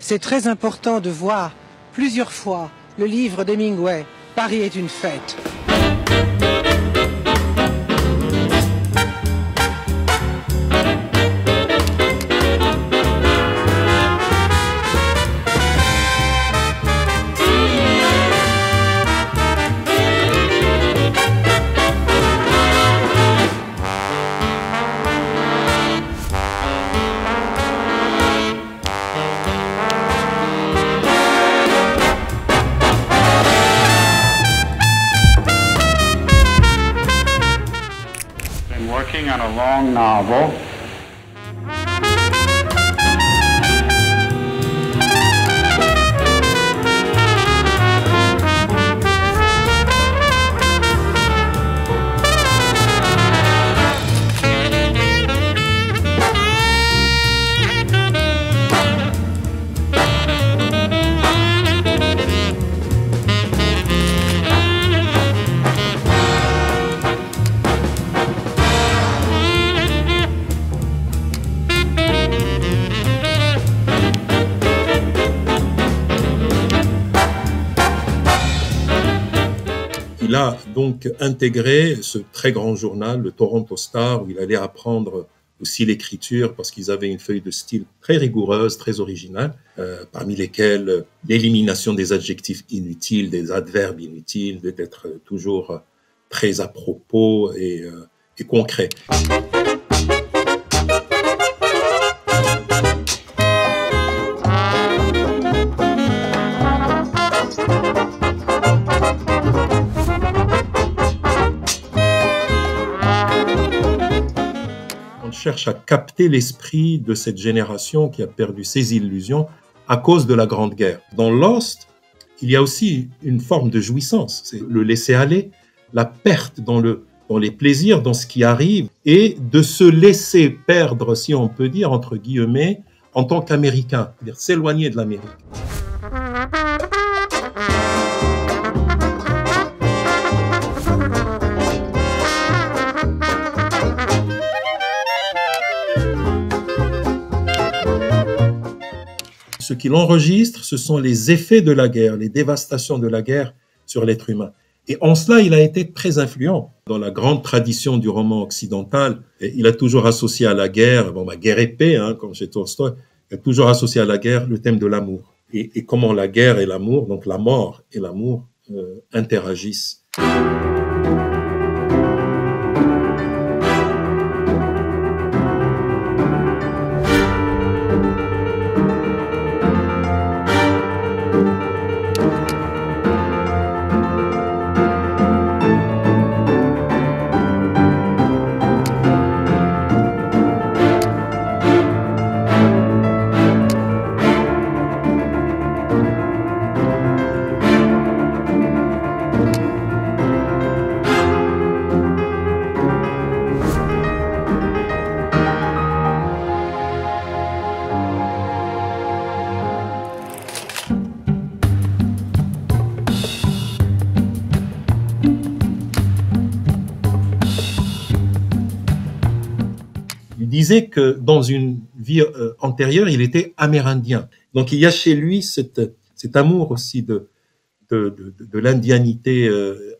c'est très important de voir plusieurs fois le livre d'Hemingway, Paris est une fête. Working on a long novel. Il a donc intégré ce très grand journal, le Toronto Star, où il allait apprendre aussi l'écriture parce qu'ils avaient une feuille de style très rigoureuse, très originale, parmi lesquelles l'élimination des adjectifs inutiles, des adverbes inutiles, d'être toujours très à propos et concret. Cherche à capter l'esprit de cette génération qui a perdu ses illusions à cause de la Grande Guerre. Dans Lost, il y a aussi une forme de jouissance, c'est le laisser-aller, la perte dans les plaisirs, dans ce qui arrive, et de se laisser perdre, si on peut dire, entre guillemets, en tant qu'Américain, c'est-à-dire s'éloigner de l'Amérique. Ce qu'il enregistre, ce sont les effets de la guerre, les dévastations de la guerre sur l'être humain. Et en cela, il a été très influent. Dans la grande tradition du roman occidental, il a toujours associé à la guerre, guerre et paix, comme chez Tolstoï, il a toujours associé à la guerre le thème de l'amour. Et comment la guerre et l'amour, donc la mort et l'amour, interagissent. Il disait que dans une vie antérieure, il était amérindien. Donc il y a chez lui cet amour aussi de l'indianité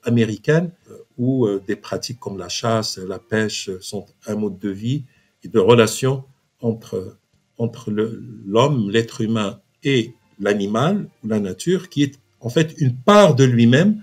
américaine, où des pratiques comme la chasse, la pêche sont un mode de vie et de relation entre l'homme, l'être humain et l'animal, ou la nature, qui est en fait une part de lui-même.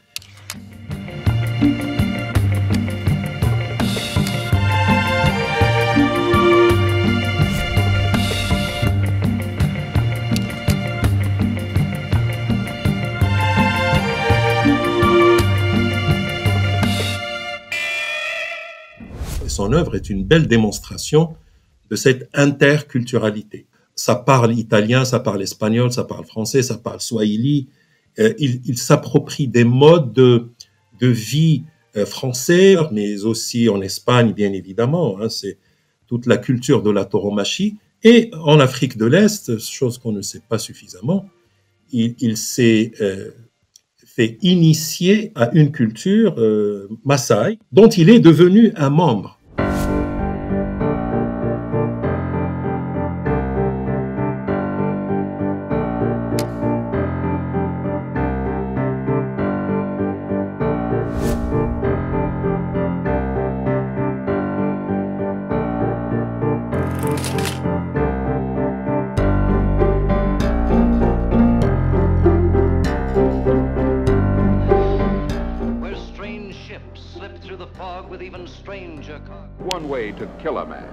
Son œuvre est une belle démonstration de cette interculturalité. Ça parle italien, ça parle espagnol, ça parle français, ça parle swahili. Il s'approprie des modes de vie français, mais aussi en Espagne, bien évidemment. C'est toute la culture de la tauromachie. Et en Afrique de l'Est, chose qu'on ne sait pas suffisamment, il s'est fait initier à une culture Maasai, dont il est devenu un membre. fog with even stranger. One way to kill a man.